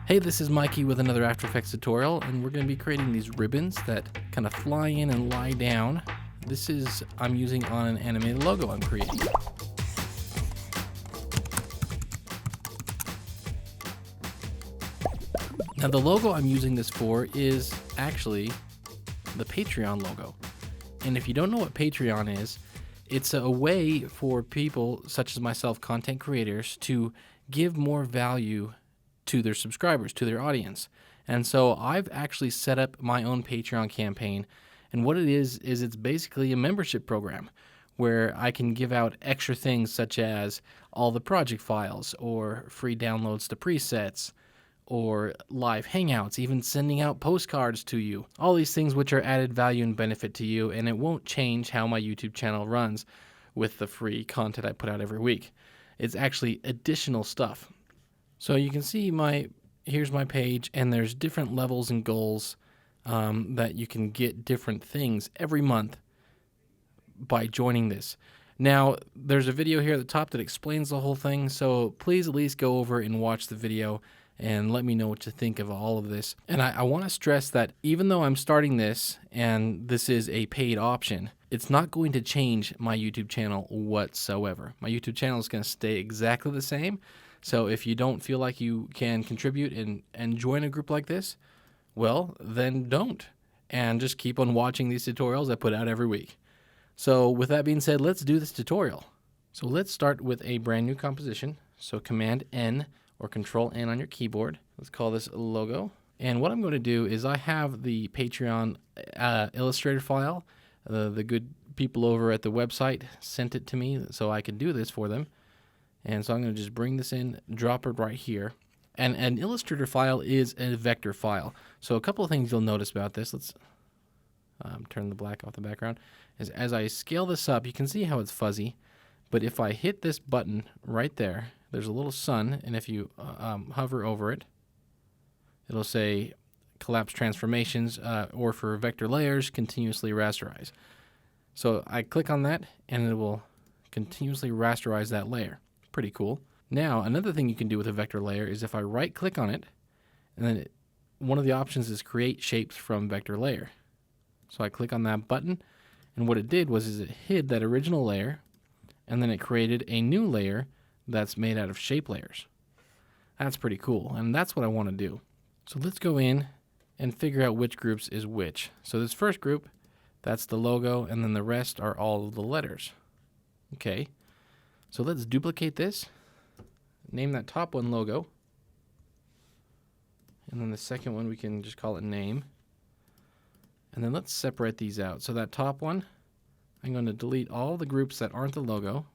Hey, this is Mikey with another After Effects tutorial, and we're going to be creating these ribbons that kind of fly in and lie down. I'm using on an animated logo I'm creating. Now the logo I'm using this for is actually the Patreon logo. And if you don't know what Patreon is, it's a way for people such as myself, content creators, to give more value to their subscribers, to their audience. And so I've actually set up my own Patreon campaign. And what it is it's basically a membership program where I can give out extra things such as all the project files or free downloads to presets or live hangouts, even sending out postcards to you. All these things which are added value and benefit to you, and it won't change how my YouTube channel runs with the free content I put out every week. It's actually additional stuff. So you can see here's my page, and there's different levels and goals that you can get different things every month by joining this. Now, there's a video here at the top that explains the whole thing, so please at least go over and watch the video and let me know what you think of all of this. And I want to stress that even though I'm starting this and this is a paid option, it's not going to change my YouTube channel whatsoever. My YouTube channel is going to stay exactly the same. So if you don't feel like you can contribute and join a group like this, well, then don't. And just keep on watching these tutorials I put out every week. So with that being said, let's do this tutorial. So let's start with a brand new composition. So Command N or Control N on your keyboard. Let's call this a logo. And what I'm going to do is I have the Patreon Illustrator file. The good people over at the website sent it to me so I can do this for them. And so I'm going to just bring this in, drop it right here. And an Illustrator file is a vector file. So a couple of things you'll notice about this. Let's turn the black off the background. As I scale this up, you can see how it's fuzzy. But if I hit this button right there, there's a little sun. And if you hover over it, it'll say collapse transformations, or for vector layers, continuously rasterize. So I click on that, and it will continuously rasterize that layer. Pretty cool. Now, another thing you can do with a vector layer is if I right-click on it, and then one of the options is Create Shapes from Vector Layer. So I click on that button, and what it did was it hid that original layer, and then it created a new layer that's made out of shape layers. That's pretty cool, and that's what I want to do. So let's go in and figure out which groups is which. So this first group, that's the logo, and then the rest are all of the letters. Okay. So let's duplicate this, name that top one logo, and then the second one we can just call it name. And then let's separate these out. So that top one, I'm going to delete all the groups that aren't the logo.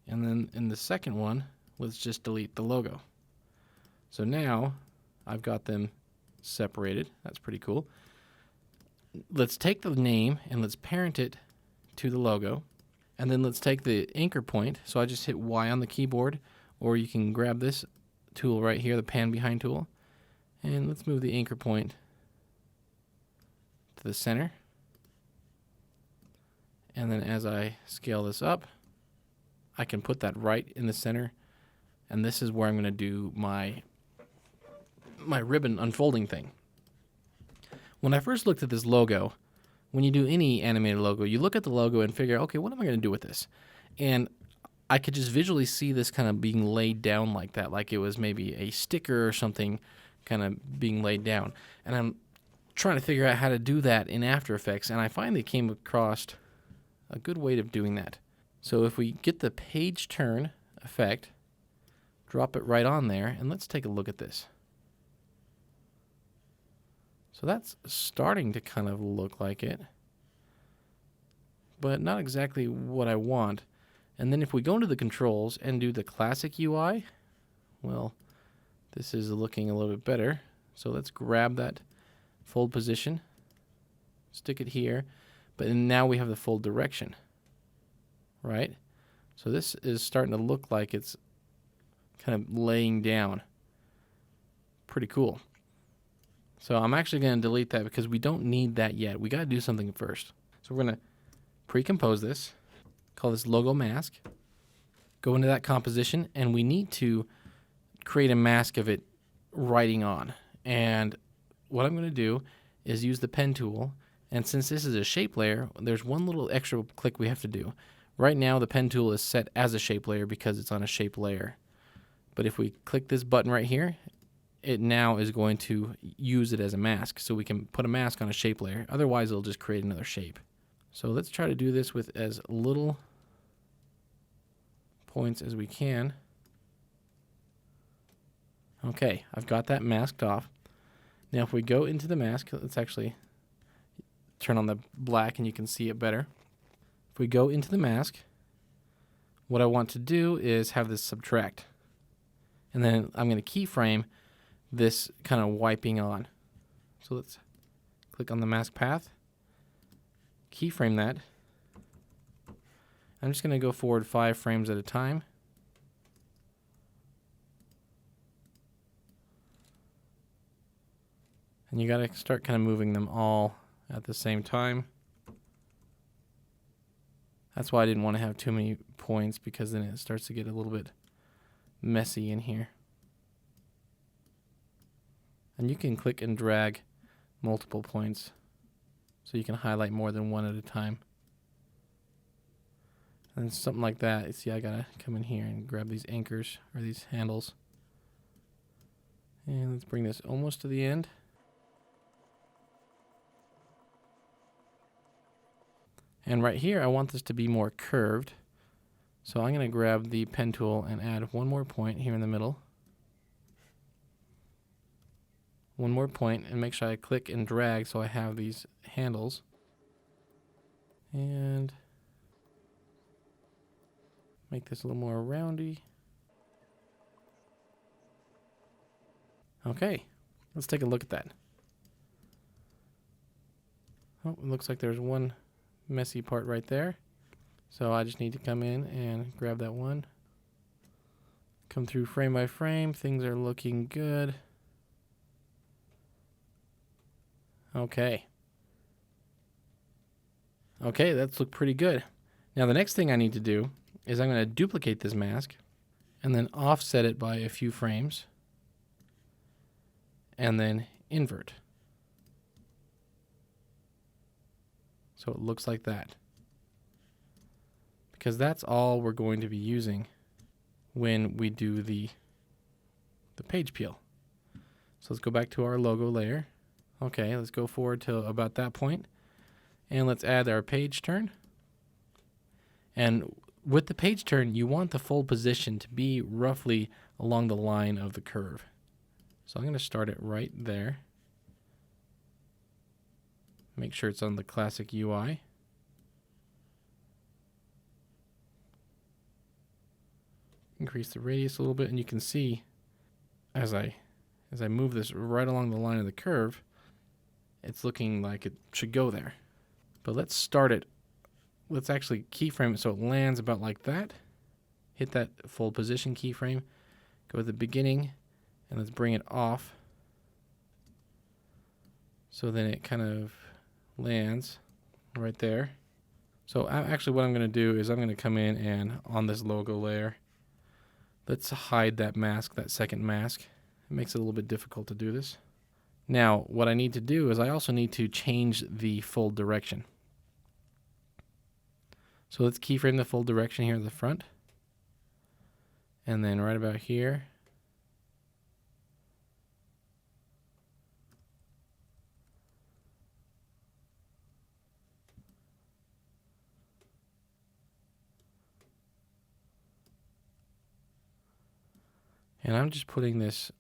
And then in the second one, let's just delete the logo. So now I've got them separated. That's pretty cool. Let's take the name and let's parent it to the logo. And then let's take the anchor point. So I just hit Y on the keyboard, or you can grab this tool right here, the pan behind tool. And let's move the anchor point to the center. And then as I scale this up, I can put that right in the center. And this is where I'm going to do my ribbon unfolding thing. When I first looked at this logo, when you do any animated logo, you look at the logo and figure, okay, what am I going to do with this? And I could just visually see this kind of being laid down like that, like it was maybe a sticker or something kind of being laid down. And I'm trying to figure out how to do that in After Effects, and I finally came across a good way of doing that. So if we get the page turn effect, drop it right on there, and let's take a look at this. So that's starting to kind of look like it, but not exactly what I want. And then if we go into the controls and do the classic UI, well, this is looking a little bit better. So let's grab that fold position, stick it here, but now we have the fold direction, right? So this is starting to look like it's kind of laying down. Pretty cool. So I'm actually going to delete that because we don't need that yet. We got to do something first. So we're going to pre-compose this, call this logo mask, go into that composition, and we need to create a mask of it writing on. And what I'm going to do is use the pen tool. And since this is a shape layer, there's one little extra click we have to do. Right now, the pen tool is set as a shape layer because it's on a shape layer. But if we click this button right here, it now is going to use it as a mask. So we can put a mask on a shape layer. Otherwise, it'll just create another shape. So let's try to do this with as little points as we can. Okay, I've got that masked off. Now if we go into the mask, let's actually turn on the black and you can see it better. If we go into the mask, what I want to do is have this subtract. And then I'm going to keyframe this kind of wiping on. So let's click on the mask path, keyframe that. I'm just going to go forward 5 frames at a time. And you got to start kind of moving them all at the same time. That's why I didn't want to have too many points, because then it starts to get a little bit messy in here. And you can click and drag multiple points so you can highlight more than one at a time. And something like that. See, I gotta come in here and grab these anchors or these handles. And let's bring this almost to the end. And right here, I want this to be more curved. So I'm going to grab the pen tool and add one more point here in the middle. One more point, and make sure I click and drag so I have these handles. And make this a little more roundy. Okay, let's take a look at that. Oh, it looks like there's one messy part right there. So I just need to come in and grab that one. Come through frame by frame. Things are looking good. Okay. Okay, that's looked pretty good. Now the next thing I need to do is I'm going to duplicate this mask and then offset it by a few frames and then invert. So it looks like that. Because that's all we're going to be using when we do the page peel. So let's go back to our logo layer. Okay, let's go forward to about that point. And let's add our page turn. And with the page turn, you want the fold position to be roughly along the line of the curve. So I'm going to start it right there. Make sure it's on the classic UI. Increase the radius a little bit, and you can see as I move this right along the line of the curve, it's looking like it should go there. But let's start it. Let's actually keyframe it so it lands about like that. Hit that fold position keyframe. Go to the beginning, and let's bring it off. So then it kind of lands right there. So actually what I'm going to do is I'm going to come in and on this logo layer, let's hide that mask, that second mask. It makes it a little bit difficult to do this. Now, what I need to do is I also need to change the fold direction. So let's keyframe the fold direction here at the front. And then right about here. And I'm just putting this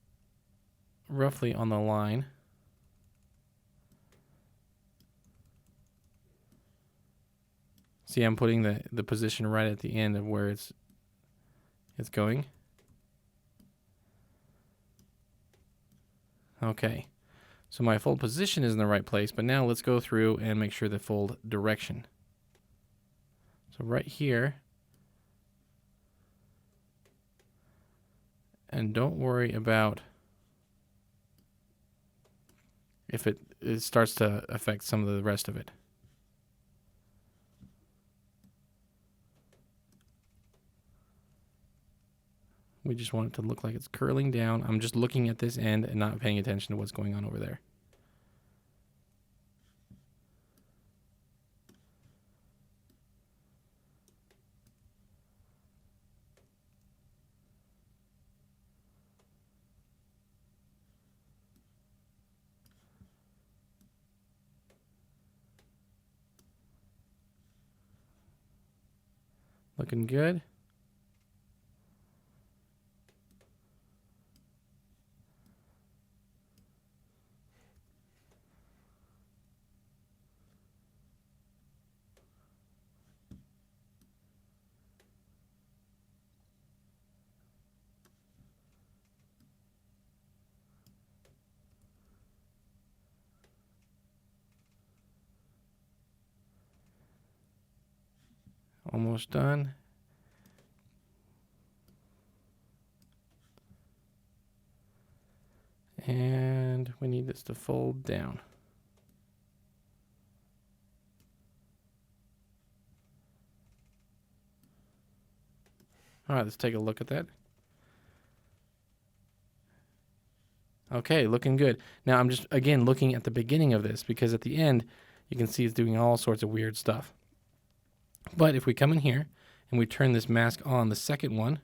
roughly on the line. See, I'm putting the position right at the end of where it's going. Okay, so my fold position is in the right place, but now let's go through and make sure the fold direction. So right here, and don't worry about if it starts to affect some of the rest of it. We just want it to look like it's curling down. I'm just looking at this end and not paying attention to what's going on over there. Looking good. Almost done. And we need this to fold down. All right, let's take a look at that. Okay, looking good. Now I'm just, again, looking at the beginning of this because at the end, you can see it's doing all sorts of weird stuff. But if we come in here and we turn this mask on, the second one,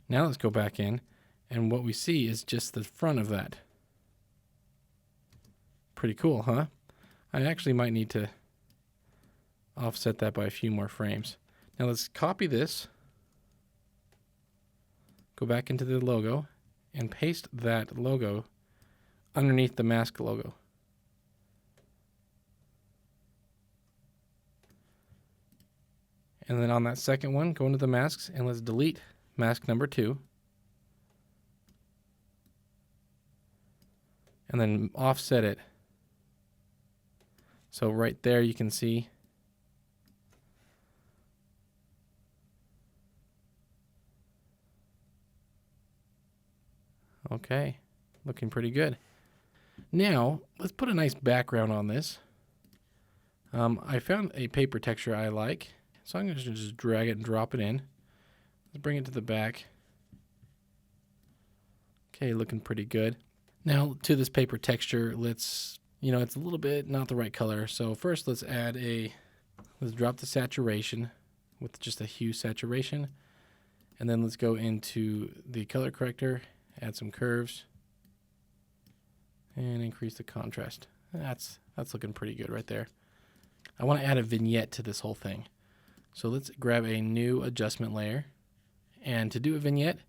now let's go back in, and what we see is just the front of that. Pretty cool, huh? I actually might need to offset that by a few more frames. Now let's copy this, go back into the logo, and paste that logo underneath the mask logo. And then on that second one, go into the masks, and let's delete mask number 2. And then offset it. So right there you can see okay, looking pretty good. Now, let's put a nice background on this. I found a paper texture I like, so I'm going to just drag it and drop it in. Let's bring it to the back. Okay, looking pretty good. Now, to this paper texture, let's, it's a little bit not the right color. So first, let's drop the saturation with just a hue saturation. And then let's go into the color corrector, add some curves, and increase the contrast. That's looking pretty good right there. I want to add a vignette to this whole thing. So let's grab a new adjustment layer. And to do a vignette,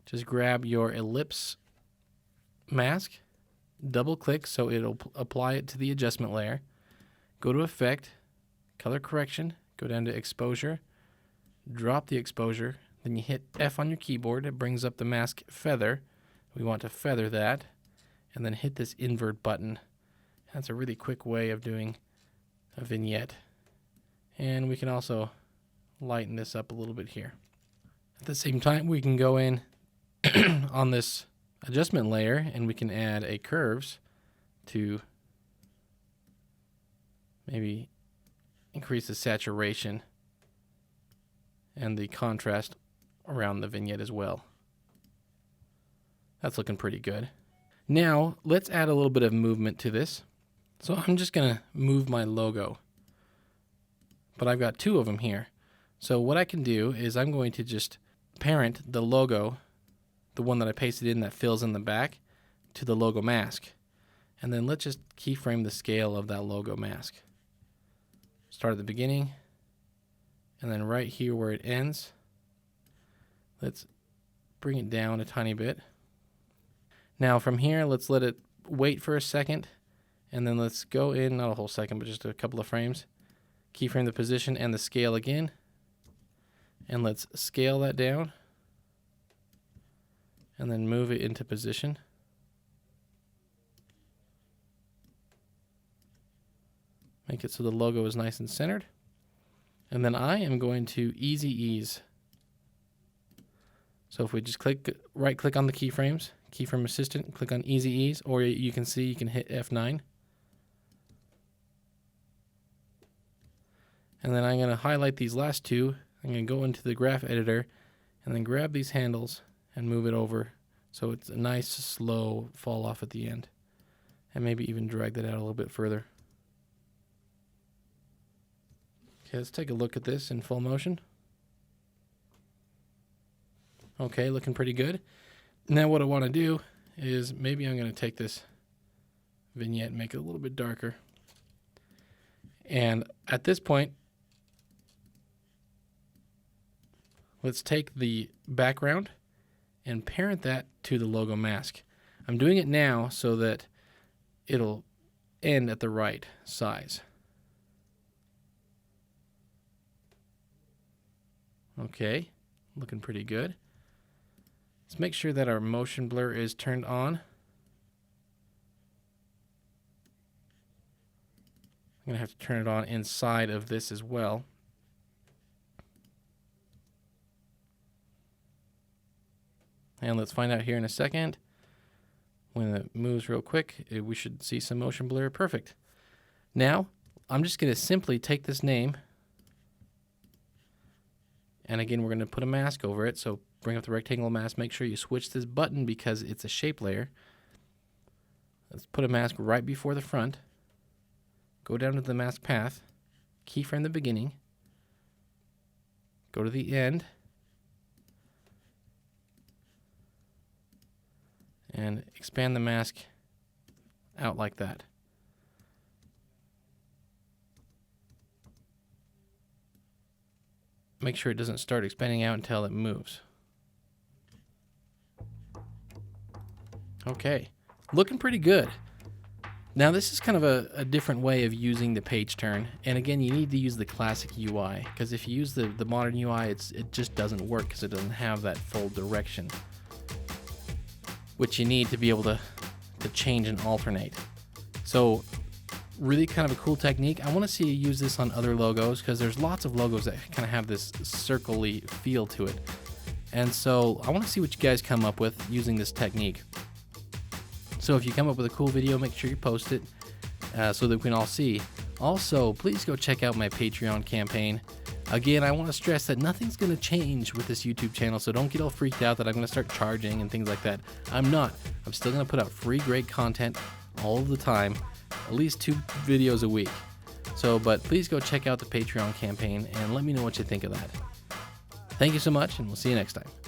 just grab your ellipse mask, double click so it'll apply it to the adjustment layer. Go to Effect, Color Correction, go down to Exposure, drop the exposure, then you hit F on your keyboard. It brings up the mask feather. We want to feather that, and then hit this invert button. That's a really quick way of doing a vignette. And we can also lighten this up a little bit here. At the same time, we can go in on this adjustment layer and we can add a curves to maybe increase the saturation and the contrast around the vignette as well. That's looking pretty good. Now, let's add a little bit of movement to this. So I'm just going to move my logo. But I've got 2 of them here. So what I can do is I'm going to just parent the logo, the one that I pasted in that fills in the back, to the logo mask. And then let's just keyframe the scale of that logo mask. Start at the beginning, and then right here where it ends, let's bring it down a tiny bit. Now from here, let's let it wait for a second, and then let's go in, not a whole second, but just a couple of frames. Keyframe the position and the scale again, and let's scale that down, and then move it into position. Make it so the logo is nice and centered. And then I am going to easy ease. So if we just right click on the keyframes, keyframe assistant, click on easy ease, or you can see you can hit F9. And then I'm going to highlight these last 2. I'm going to go into the graph editor and then grab these handles and move it over so it's a nice slow fall off at the end. And maybe even drag that out a little bit further. Okay, let's take a look at this in full motion. Okay, looking pretty good. Now what I want to do is maybe I'm going to take this vignette and make it a little bit darker. And at this point, let's take the background and parent that to the logo mask. I'm doing it now so that it'll end at the right size. Okay, looking pretty good. Let's make sure that our motion blur is turned on. I'm going to have to turn it on inside of this as well. And let's find out here in a second. When it moves real quick, we should see some motion blur. Perfect. Now, I'm just going to simply take this name. And again, we're going to put a mask over it. So bring up the rectangle mask. Make sure you switch this button because it's a shape layer. Let's put a mask right before the front. Go down to the mask path. Keyframe the beginning. Go to the end. And expand the mask out like that. Make sure it doesn't start expanding out until it moves. Okay, looking pretty good. Now this is kind of a different way of using the page turn. And again, you need to use the classic UI because if you use the modern UI, it just doesn't work because it doesn't have that full direction, which you need to be able to change and alternate. So really kind of a cool technique. I want to see you use this on other logos because there's lots of logos that kind of have this circle-y feel to it. And so I want to see what you guys come up with using this technique. So if you come up with a cool video, make sure you post it so that we can all see. Also, please go check out my Patreon campaign. Again, I want to stress that nothing's going to change with this YouTube channel, so don't get all freaked out that I'm going to start charging and things like that. I'm not. I'm still going to put out free, great content all of the time, at least 2 videos a week. But please go check out the Patreon campaign and let me know what you think of that. Thank you so much, and we'll see you next time.